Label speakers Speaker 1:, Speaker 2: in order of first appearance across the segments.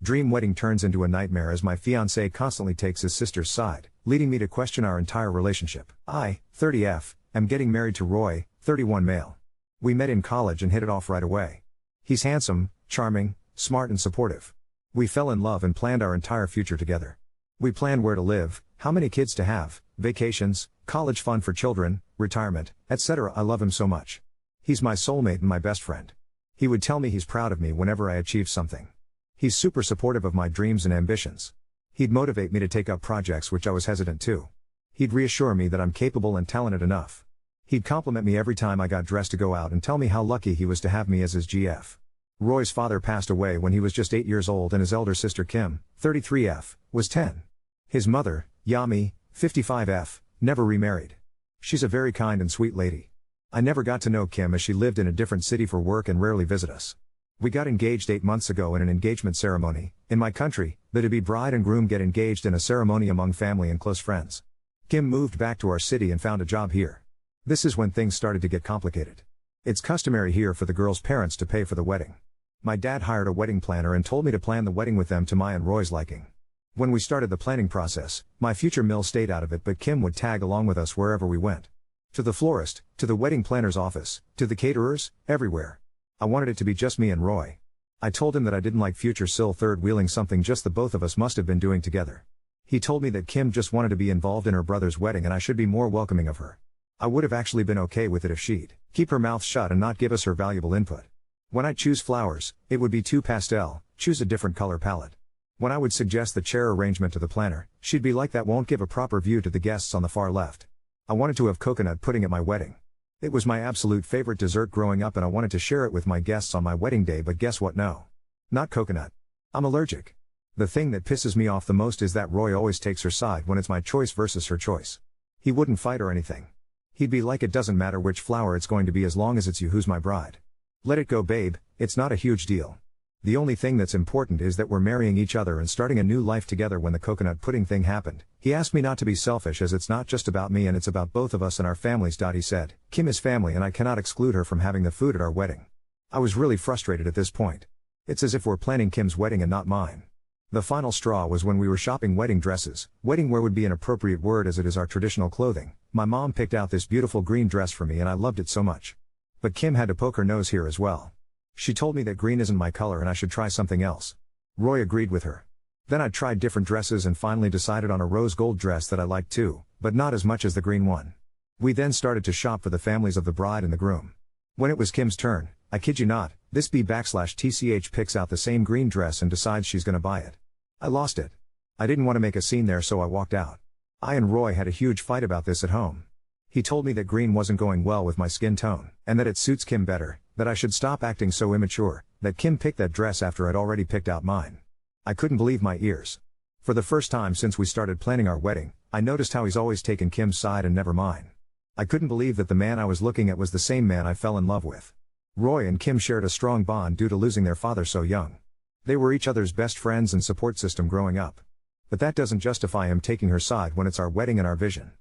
Speaker 1: Dream wedding turns into a nightmare as my fiancé constantly takes his sister's side, leading me to question our entire relationship. I, 30F, am getting married to Roy, 31 male. We met in college and hit it off right away. He's handsome, charming, smart and supportive. We fell in love and planned our entire future together. We planned where to live, how many kids to have, vacations, college fund for children, retirement, etc. I love him so much. He's my soulmate and my best friend. He would tell me he's proud of me whenever I achieve something. He's super supportive of my dreams and ambitions. He'd motivate me to take up projects which I was hesitant to. He'd reassure me that I'm capable and talented enough. He'd compliment me every time I got dressed to go out and tell me how lucky he was to have me as his GF. Roy's father passed away when he was just 8 years old and his elder sister Kim, 33F, was 10. His mother, Yami, 55F, never remarried. She's a very kind and sweet lady. I never got to know Kim as she lived in a different city for work and rarely visit us. We got engaged 8 months ago in an engagement ceremony. In my country, the to-be bride and groom get engaged in a ceremony among family and close friends. Kim moved back to our city and found a job here. This is when things started to get complicated. It's customary here for the girl's parents to pay for the wedding. My dad hired a wedding planner and told me to plan the wedding with them to my and Roy's liking. When we started the planning process, my future mill stayed out of it, but Kim would tag along with us wherever we went. To the florist, to the wedding planner's office, to the caterers, everywhere. I wanted it to be just me and Roy. I told him that I didn't like future Sil third-wheeling something just the both of us must have been doing together. He told me that Kim just wanted to be involved in her brother's wedding and I should be more welcoming of her. I would have actually been okay with it if she'd keep her mouth shut and not give us her valuable input. When I choose flowers, it would be too pastel, choose a different color palette. When I would suggest the chair arrangement to the planner, she'd be like, that won't give a proper view to the guests on the far left. I wanted to have coconut pudding at my wedding. It was my absolute favorite dessert growing up and I wanted to share it with my guests on my wedding day, but guess what? No. Not coconut. I'm allergic. The thing that pisses me off the most is that Roy always takes her side when it's my choice versus her choice. He wouldn't fight or anything. He'd be like, it doesn't matter which flower it's going to be as long as it's you who's my bride. Let it go, babe, it's not a huge deal. The only thing that's important is that we're marrying each other and starting a new life together. When the coconut pudding thing happened, he asked me not to be selfish as it's not just about me and it's about both of us and our families. He said, Kim is family and I cannot exclude her from having the food at our wedding. I was really frustrated at this point. It's as if we're planning Kim's wedding and not mine. The final straw was when we were shopping wedding dresses. Wedding wear would be an appropriate word as it is our traditional clothing. My mom picked out this beautiful green dress for me and I loved it so much. But Kim had to poke her nose here as well. She told me that green isn't my color and I should try something else. Roy agreed with her. Then I tried different dresses and finally decided on a rose gold dress that I liked too, but not as much as the green one. We then started to shop for the families of the bride and the groom. When it was Kim's turn, I kid you not, this B/TCH picks out the same green dress and decides she's gonna buy it. I lost it. I didn't want to make a scene there, so I walked out. I and Roy had a huge fight about this at home. He told me that green wasn't going well with my skin tone, and that it suits Kim better, that I should stop acting so immature, that Kim picked that dress after I'd already picked out mine. I couldn't believe my ears. For the first time since we started planning our wedding, I noticed how he's always taken Kim's side and never mine. I couldn't believe that the man I was looking at was the same man I fell in love with. Roy and Kim shared a strong bond due to losing their father so young. They were each other's best friends and support system growing up. But that doesn't justify him taking her side when it's our wedding and our vision.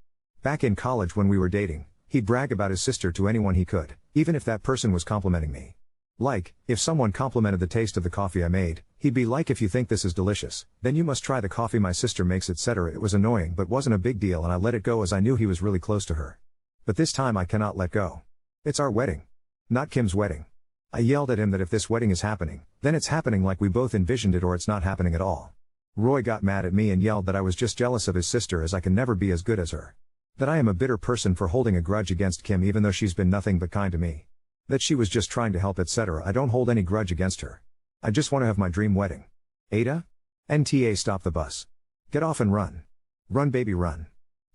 Speaker 1: Back in college when we were dating, he'd brag about his sister to anyone he could, even if that person was complimenting me. Like, if someone complimented the taste of the coffee I made, he'd be like, if you think this is delicious, then you must try the coffee my sister makes, etc. It was annoying but wasn't a big deal and I let it go as I knew he was really close to her. But this time I cannot let go. It's our wedding. Not Kim's wedding. I yelled at him that if this wedding is happening, then it's happening like we both envisioned it or it's not happening at all. Roy got mad at me and yelled that I was just jealous of his sister as I can never be as good as her. That I am a bitter person for holding a grudge against Kim even though she's been nothing but kind to me. That she was just trying to help, etc. I don't hold any grudge against her. I just want to have my dream wedding. Ada? NTA, stop the bus. Get off and run. Run, baby, run.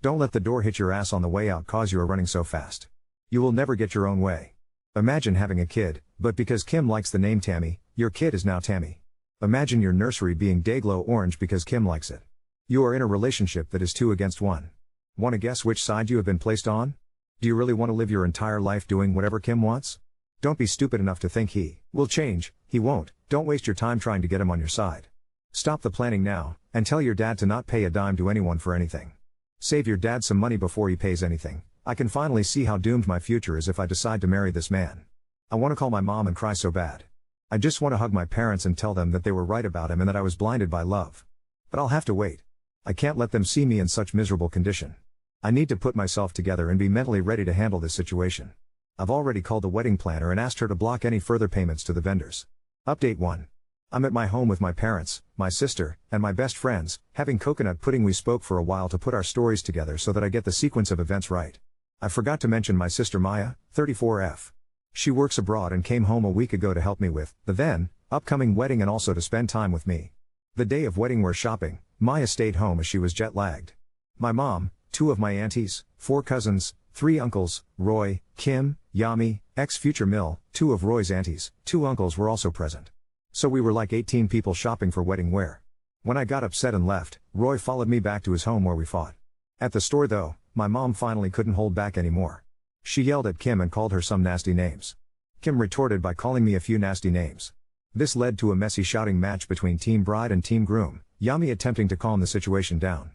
Speaker 1: Don't let the door hit your ass on the way out cause you are running so fast. You will never get your own way. Imagine having a kid, but because Kim likes the name Tammy, your kid is now Tammy. Imagine your nursery being Dayglow Orange because Kim likes it. You are in a relationship that is 2 against 1. Want to guess which side you have been placed on? Do you really want to live your entire life doing whatever Kim wants? Don't be stupid enough to think he will change. He won't. Don't waste your time trying to get him on your side. Stop the planning now, and tell your dad to not pay a dime to anyone for anything. Save your dad some money before he pays anything. I can finally see how doomed my future is if I decide to marry this man. I want to call my mom and cry so bad. I just want to hug my parents and tell them that they were right about him and that I was blinded by love. But I'll have to wait. I can't let them see me in such miserable condition. I need to put myself together and be mentally ready to handle this situation. I've already called the wedding planner and asked her to block any further payments to the vendors. Update 1. I'm at my home with my parents, my sister, and my best friends, having coconut pudding. We spoke for a while to put our stories together so that I get the sequence of events right. I forgot to mention my sister Maya, 34F. She works abroad and came home a week ago to help me with the then upcoming wedding and also to spend time with me. The day of wedding we're shopping. Maya stayed home as she was jet-lagged. My mom, 2 of my aunties, 4 cousins, 3 uncles, Roy, Kim, Yami, ex-future Mill, 2 of Roy's aunties, 2 uncles were also present. So we were like 18 people shopping for wedding wear. When I got upset and left, Roy followed me back to his home where we fought. At the store though, my mom finally couldn't hold back anymore. She yelled at Kim and called her some nasty names. Kim retorted by calling me a few nasty names. This led to a messy shouting match between Team Bride and Team Groom, Yami attempting to calm the situation down.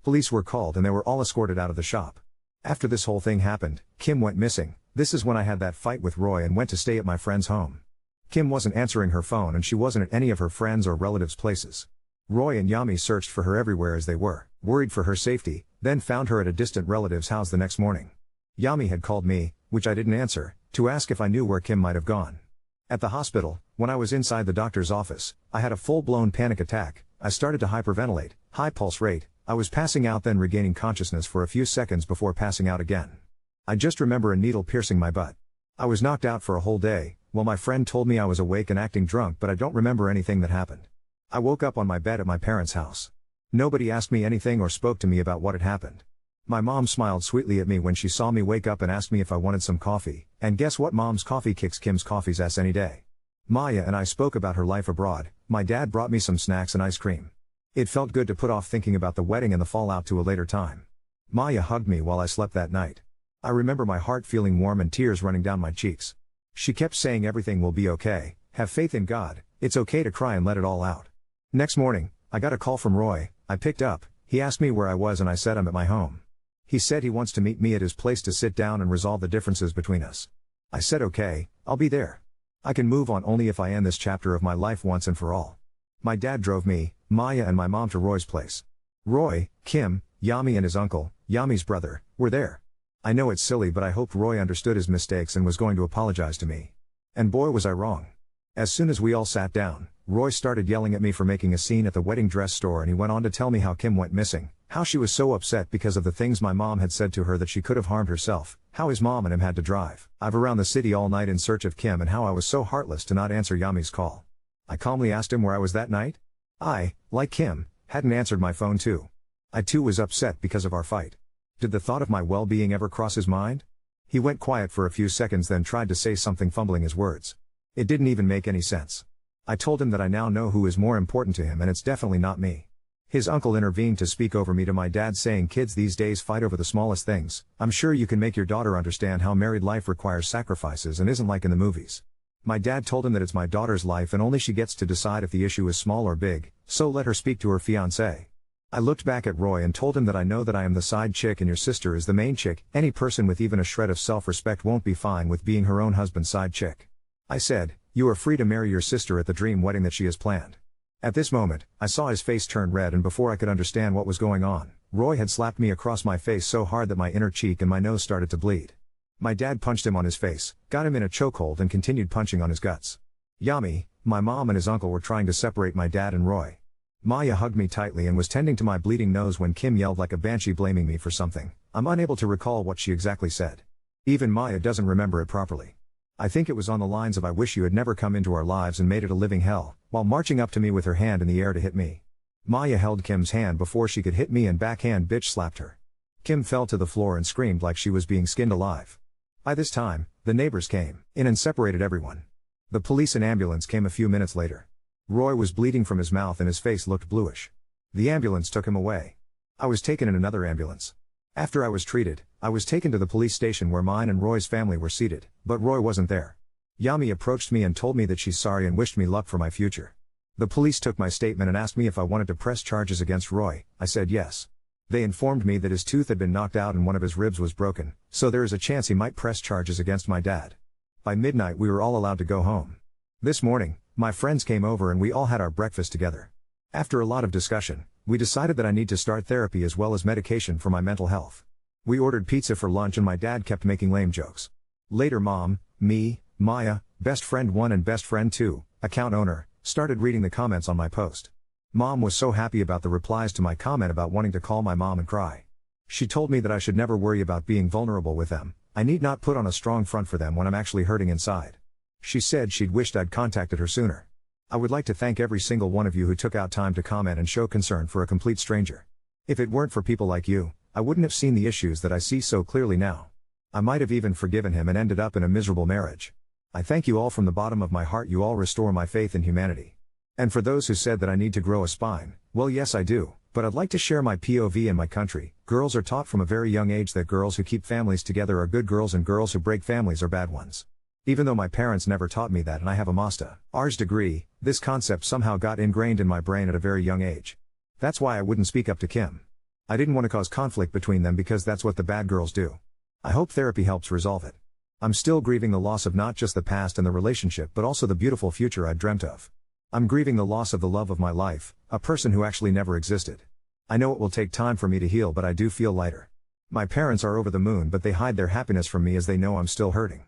Speaker 1: Police were called and they were all escorted out of the shop. After this whole thing happened, Kim went missing. This is when I had that fight with Roy and went to stay at my friend's home. Kim wasn't answering her phone and she wasn't at any of her friends' or relatives' places. Roy and Yami searched for her everywhere as they were, worried for her safety, then found her at a distant relative's house the next morning. Yami had called me, which I didn't answer, to ask if I knew where Kim might have gone. At the hospital, when I was inside the doctor's office, I had a full-blown panic attack. I started to hyperventilate, high pulse rate. I was passing out then regaining consciousness for a few seconds before passing out again. I just remember a needle piercing my butt. I was knocked out for a whole day. Well, my friend told me I was awake and acting drunk, but I don't remember anything that happened. I woke up on my bed at my parents' house. Nobody asked me anything or spoke to me about what had happened. My mom smiled sweetly at me when she saw me wake up and asked me if I wanted some coffee, and guess what? Mom's coffee kicks Kim's coffee's ass any day. Maya and I spoke about her life abroad. My dad brought me some snacks and ice cream. It felt good to put off thinking about the wedding and the fallout to a later time. Maya hugged me while I slept that night. I remember my heart feeling warm and tears running down my cheeks. She kept saying everything will be okay, have faith in God, it's okay to cry and let it all out. Next morning, I got a call from Roy. I picked up. He asked me where I was and I said I'm at my home. He said he wants to meet me at his place to sit down and resolve the differences between us. I said okay, I'll be there. I can move on only if I end this chapter of my life once and for all. My dad drove me, Maya and my mom to Roy's place. Roy, Kim, Yami and his uncle, Yami's brother, were there. I know it's silly but I hoped Roy understood his mistakes and was going to apologize to me. And boy was I wrong. As soon as we all sat down, Roy started yelling at me for making a scene at the wedding dress store and he went on to tell me how Kim went missing, how she was so upset because of the things my mom had said to her that she could have harmed herself, how his mom and him had to drive around the city all night in search of Kim and how I was so heartless to not answer Yami's call. I calmly asked him where I was that night. I, like Kim, hadn't answered my phone too. I too was upset because of our fight. Did the thought of my well-being ever cross his mind? He went quiet for a few seconds then tried to say something fumbling his words. It didn't even make any sense. I told him that I now know who is more important to him and it's definitely not me. His uncle intervened to speak over me to my dad saying kids these days fight over the smallest things. I'm sure you can make your daughter understand how married life requires sacrifices and isn't like in the movies. My dad told him that it's my daughter's life and only she gets to decide if the issue is small or big, so let her speak to her fiancé. I looked back at Roy and told him that I know that I am the side chick and your sister is the main chick. Any person with even a shred of self-respect won't be fine with being her own husband's side chick. I said, you are free to marry your sister at the dream wedding that she has planned. At this moment, I saw his face turn red and before I could understand what was going on, Roy had slapped me across my face so hard that my inner cheek and my nose started to bleed. My dad punched him on his face, got him in a chokehold and continued punching on his guts. Yami, my mom and his uncle were trying to separate my dad and Roy. Maya hugged me tightly and was tending to my bleeding nose when Kim yelled like a banshee blaming me for something. I'm unable to recall what she exactly said. Even Maya doesn't remember it properly. I think it was on the lines of I wish you had never come into our lives and made it a living hell, while marching up to me with her hand in the air to hit me. Maya held Kim's hand before she could hit me and backhand bitch slapped her. Kim fell to the floor and screamed like she was being skinned alive. By this time, the neighbors came in and separated everyone. The police and ambulance came a few minutes later. Roy was bleeding from his mouth and his face looked bluish. The ambulance took him away. I was taken in another ambulance. After I was treated, I was taken to the police station where mine and Roy's family were seated, but Roy wasn't there. Yami approached me and told me that she's sorry and wished me luck for my future. The police took my statement and asked me if I wanted to press charges against Roy. I said yes. They informed me that his tooth had been knocked out and one of his ribs was broken, so there is a chance he might press charges against my dad. By midnight we were all allowed to go home. This morning, my friends came over and we all had our breakfast together. After a lot of discussion, we decided that I need to start therapy as well as medication for my mental health. We ordered pizza for lunch and my dad kept making lame jokes. Later Mom, me, Maya, best friend 1 and best friend 2, account owner, started reading the comments on my post. Mom was so happy about the replies to my comment about wanting to call my mom and cry. She told me that I should never worry about being vulnerable with them, I need not put on a strong front for them when I'm actually hurting inside. She said she'd wished I'd contacted her sooner. I would like to thank every single one of you who took out time to comment and show concern for a complete stranger. If it weren't for people like you, I wouldn't have seen the issues that I see so clearly now. I might have even forgiven him and ended up in a miserable marriage. I thank you all from the bottom of my heart. You all restore my faith in humanity. And for those who said that I need to grow a spine, well yes I do, but I'd like to share my POV in my country. Girls are taught from a very young age that girls who keep families together are good girls and girls who break families are bad ones. Even though my parents never taught me that and I have a Master's degree, this concept somehow got ingrained in my brain at a very young age. That's why I wouldn't speak up to Kim. I didn't want to cause conflict between them because that's what the bad girls do. I hope therapy helps resolve it. I'm still grieving the loss of not just the past and the relationship but also the beautiful future I'd dreamt of. I'm grieving the loss of the love of my life, a person who actually never existed. I know it will take time for me to heal but I do feel lighter. My parents are over the moon but they hide their happiness from me as they know I'm still hurting.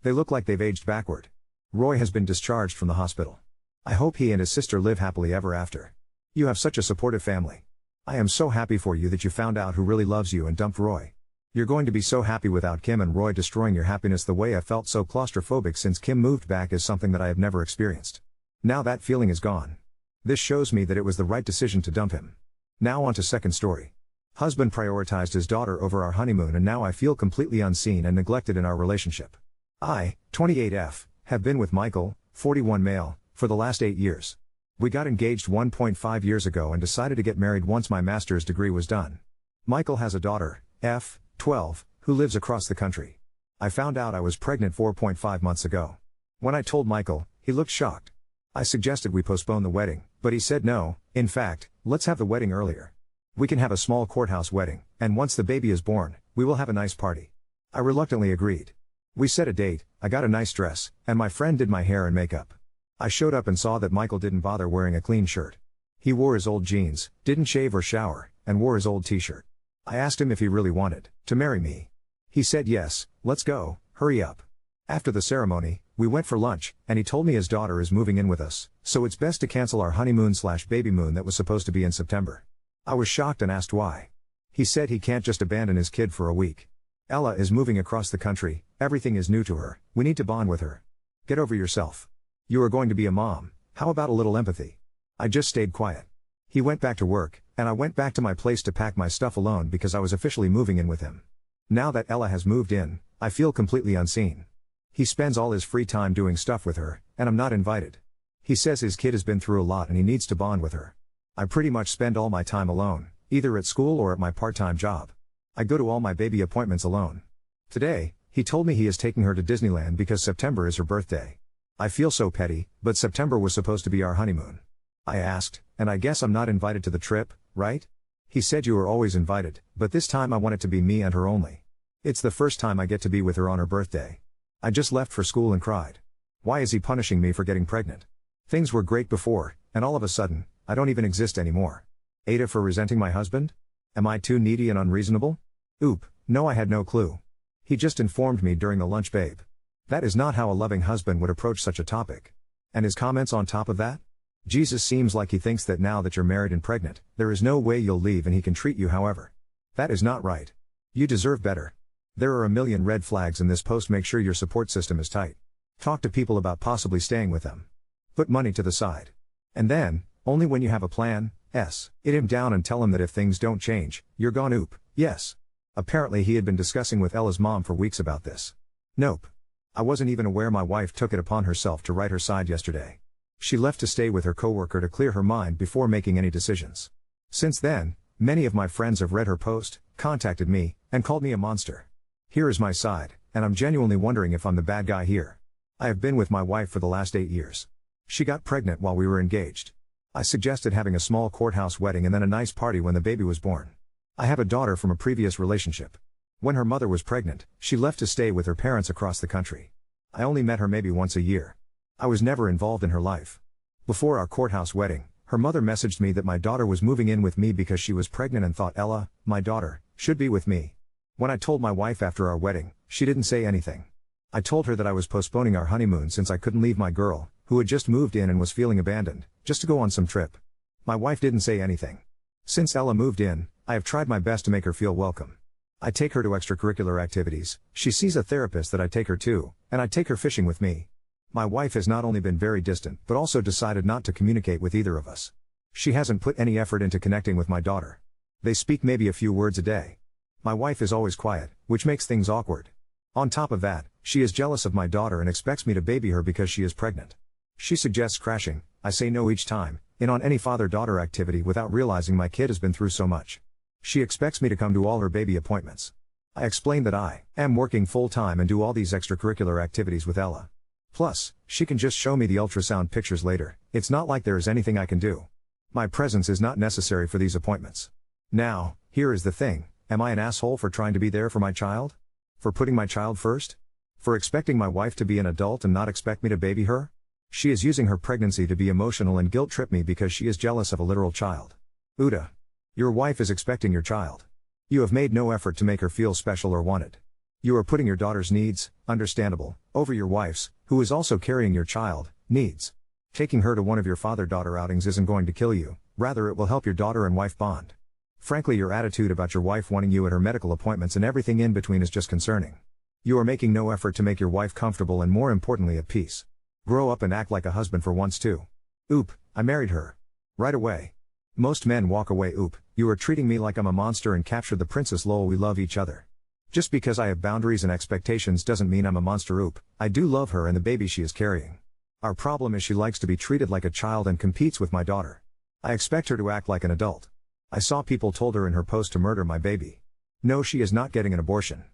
Speaker 1: They look like they've aged backward. Roy has been discharged from the hospital. I hope he and his sister live happily ever after. You have such a supportive family. I am so happy for you that you found out who really loves you and dumped Roy. You're going to be so happy without Kim and Roy destroying your happiness. The way I felt so claustrophobic since Kim moved back is something that I have never experienced. Now that feeling is gone. This shows me that it was the right decision to dump him. Now on to second story. Husband prioritized his daughter over our honeymoon and now I feel completely unseen and neglected in our relationship. I, 28F, have been with Michael, 41 male, for the last 8 years. We got engaged 1.5 years ago and decided to get married once my master's degree was done. Michael has a daughter, F, 12, who lives across the country. I found out I was pregnant 4.5 months ago. When I told Michael, he looked shocked. I suggested we postpone the wedding, but he said no. In fact, let's have the wedding earlier. We can have a small courthouse wedding, and once the baby is born, we will have a nice party. I reluctantly agreed. We set a date, I got a nice dress, and my friend did my hair and makeup. I showed up and saw that Michael didn't bother wearing a clean shirt. He wore his old jeans, didn't shave or shower, and wore his old t-shirt. I asked him if he really wanted to marry me. He said yes, let's go, hurry up. After the ceremony, we went for lunch, and he told me his daughter is moving in with us, so it's best to cancel our honeymoon/baby moon that was supposed to be in September. I was shocked and asked why. He said he can't just abandon his kid for a week. Ella is moving across the country, everything is new to her, we need to bond with her. Get over yourself. You are going to be a mom, how about a little empathy? I just stayed quiet. He went back to work, and I went back to my place to pack my stuff alone because I was officially moving in with him. Now that Ella has moved in, I feel completely unseen. He spends all his free time doing stuff with her, and I'm not invited. He says his kid has been through a lot and he needs to bond with her. I pretty much spend all my time alone, either at school or at my part-time job. I go to all my baby appointments alone. Today, he told me he is taking her to Disneyland because September is her birthday. I feel so petty, but September was supposed to be our honeymoon. I asked, and I guess I'm not invited to the trip, right? He said you are always invited, but this time I want it to be me and her only. It's the first time I get to be with her on her birthday. I just left for school and cried. Why is he punishing me for getting pregnant? Things were great before, and all of a sudden, I don't even exist anymore. Ada for resenting my husband? Am I too needy and unreasonable? Oop, no, I had no clue. He just informed me during the lunch, babe. That is not how a loving husband would approach such a topic. And his comments on top of that? Jesus seems like he thinks that now that you're married and pregnant, there is no way you'll leave and he can treat you however. That is not right. You deserve better. There are a million red flags in this post. Make sure your support system is tight. Talk to people about possibly staying with them. Put money to the side. And then, only when you have a plan, it him down and tell him that if things don't change, you're gone. Oop, yes. Apparently he had been discussing with Ella's mom for weeks about this. Nope. I wasn't even aware my wife took it upon herself to write her side yesterday. She left to stay with her coworker to clear her mind before making any decisions. Since then, many of my friends have read her post, contacted me, and called me a monster. Here is my side, and I'm genuinely wondering if I'm the bad guy here. I have been with my wife for the last 8 years. She got pregnant while we were engaged. I suggested having a small courthouse wedding and then a nice party when the baby was born. I have a daughter from a previous relationship. When her mother was pregnant, she left to stay with her parents across the country. I only met her maybe once a year. I was never involved in her life. Before our courthouse wedding, her mother messaged me that my daughter was moving in with me because she was pregnant and thought Ella, my daughter, should be with me. When I told my wife after our wedding, she didn't say anything. I told her that I was postponing our honeymoon since I couldn't leave my girl, who had just moved in and was feeling abandoned, just to go on some trip. My wife didn't say anything. Since Ella moved in, I have tried my best to make her feel welcome. I take her to extracurricular activities, she sees a therapist that I take her to, and I take her fishing with me. My wife has not only been very distant but also decided not to communicate with either of us. She hasn't put any effort into connecting with my daughter. They speak maybe a few words a day. My wife is always quiet, which makes things awkward. On top of that, she is jealous of my daughter and expects me to baby her because she is pregnant. She suggests crashing, I say no each time, in on any father-daughter activity without realizing my kid has been through so much. She expects me to come to all her baby appointments. I explain that I am working full-time and do all these extracurricular activities with Ella. Plus, she can just show me the ultrasound pictures later, it's not like there is anything I can do. My presence is not necessary for these appointments. Now, here is the thing, am I an asshole for trying to be there for my child? For putting my child first? For expecting my wife to be an adult and not expect me to baby her? She is using her pregnancy to be emotional and guilt-trip me because she is jealous of a literal child. Uda. Your wife is expecting your child. You have made no effort to make her feel special or wanted. You are putting your daughter's needs, understandable, over your wife's, who is also carrying your child, needs. Taking her to one of your father-daughter outings isn't going to kill you, rather it will help your daughter and wife bond. Frankly, your attitude about your wife wanting you at her medical appointments and everything in between is just concerning. You are making no effort to make your wife comfortable and more importantly at peace. Grow up and act like a husband for once too. Oop, I married her. Right away. Most men walk away. Oop, you are treating me like I'm a monster and captured the princess. Lol, we love each other. Just because I have boundaries and expectations doesn't mean I'm a monster. Oop, I do love her and the baby she is carrying. Our problem is she likes to be treated like a child and competes with my daughter. I expect her to act like an adult. I saw people told her in her post to murder my baby. No, she is not getting an abortion.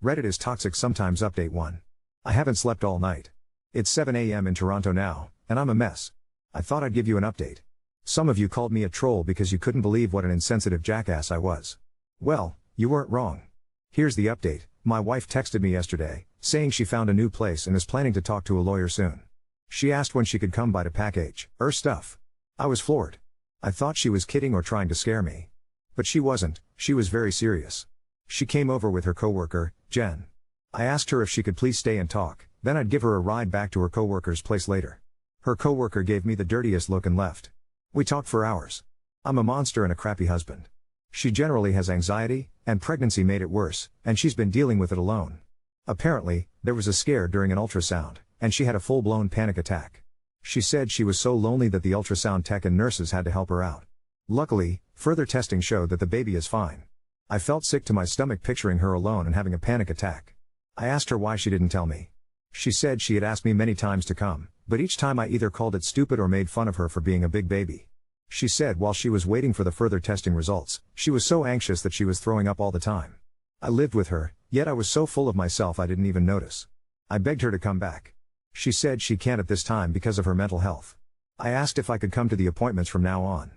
Speaker 1: Reddit is toxic sometimes. Update 1. I haven't slept all night. It's 7 a.m. in Toronto now, and I'm a mess. I thought I'd give you an update. Some of you called me a troll because you couldn't believe what an insensitive jackass I was. Well, you weren't wrong. Here's the update. My wife texted me yesterday, saying she found a new place and is planning to talk to a lawyer soon. She asked when she could come by to package her stuff. I was floored. I thought she was kidding or trying to scare me. But she wasn't, she was very serious. She came over with her coworker, Jen. I asked her if she could please stay and talk, then I'd give her a ride back to her coworker's place later. Her coworker gave me the dirtiest look and left. We talked for hours. I'm a monster and a crappy husband. She generally has anxiety, and pregnancy made it worse, and she's been dealing with it alone. Apparently, there was a scare during an ultrasound, and she had a full-blown panic attack. She said she was so lonely that the ultrasound tech and nurses had to help her out. Luckily, further testing showed that the baby is fine. I felt sick to my stomach picturing her alone and having a panic attack. I asked her why she didn't tell me. She said she had asked me many times to come, but each time I either called it stupid or made fun of her for being a big baby. She said while she was waiting for the further testing results, she was so anxious that she was throwing up all the time. I lived with her, yet I was so full of myself I didn't even notice. I begged her to come back. She said she can't at this time because of her mental health. I asked if I could come to the appointments from now on.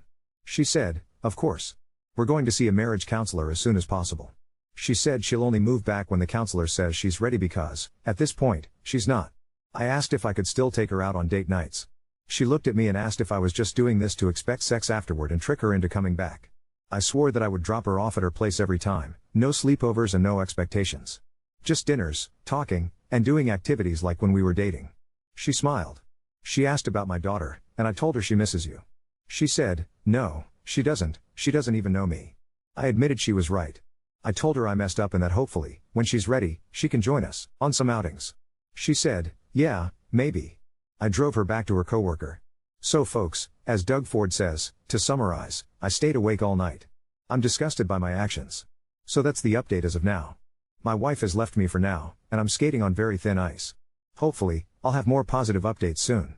Speaker 1: She said, of course. We're going to see a marriage counselor as soon as possible. She said she'll only move back when the counselor says she's ready because, at this point, she's not. I asked if I could still take her out on date nights. She looked at me and asked if I was just doing this to expect sex afterward and trick her into coming back. I swore that I would drop her off at her place every time, no sleepovers and no expectations. Just dinners, talking, and doing activities like when we were dating. She smiled. She asked about my daughter, and I told her she misses you. She said, no, she doesn't even know me. I admitted she was right. I told her I messed up and that hopefully, when she's ready, she can join us on some outings. She said, yeah, maybe. I drove her back to her coworker. So folks, as Doug Ford says, to summarize, I stayed awake all night. I'm disgusted by my actions. So that's the update as of now. My wife has left me for now, and I'm skating on very thin ice. Hopefully, I'll have more positive updates soon.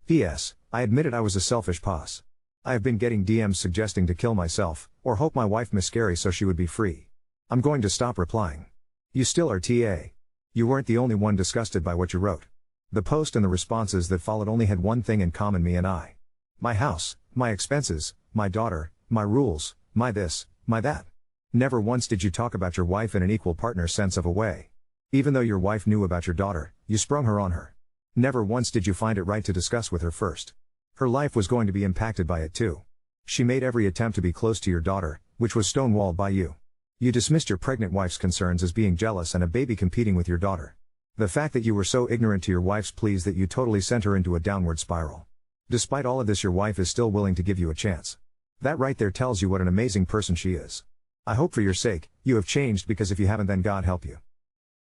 Speaker 1: P.S. I admitted I was a selfish puss. I have been getting DMs suggesting to kill myself, or hope my wife miscarry so she would be free. I'm going to stop replying. You still are TA. You weren't the only one disgusted by what you wrote. The post and the responses that followed only had one thing in common: me and I. My house, my expenses, my daughter, my rules, my this, my that. Never once did you talk about your wife in an equal partner sense of a way. Even though your wife knew about your daughter, you sprung her on her. Never once did you find it right to discuss with her first. Her life was going to be impacted by it too. She made every attempt to be close to your daughter, which was stonewalled by you. You dismissed your pregnant wife's concerns as being jealous and a baby competing with your daughter. The fact that you were so ignorant to your wife's pleas that you totally sent her into a downward spiral. Despite all of this, your wife is still willing to give you a chance. That right there tells you what an amazing person she is. I hope for your sake, you have changed, because if you haven't, then God help you.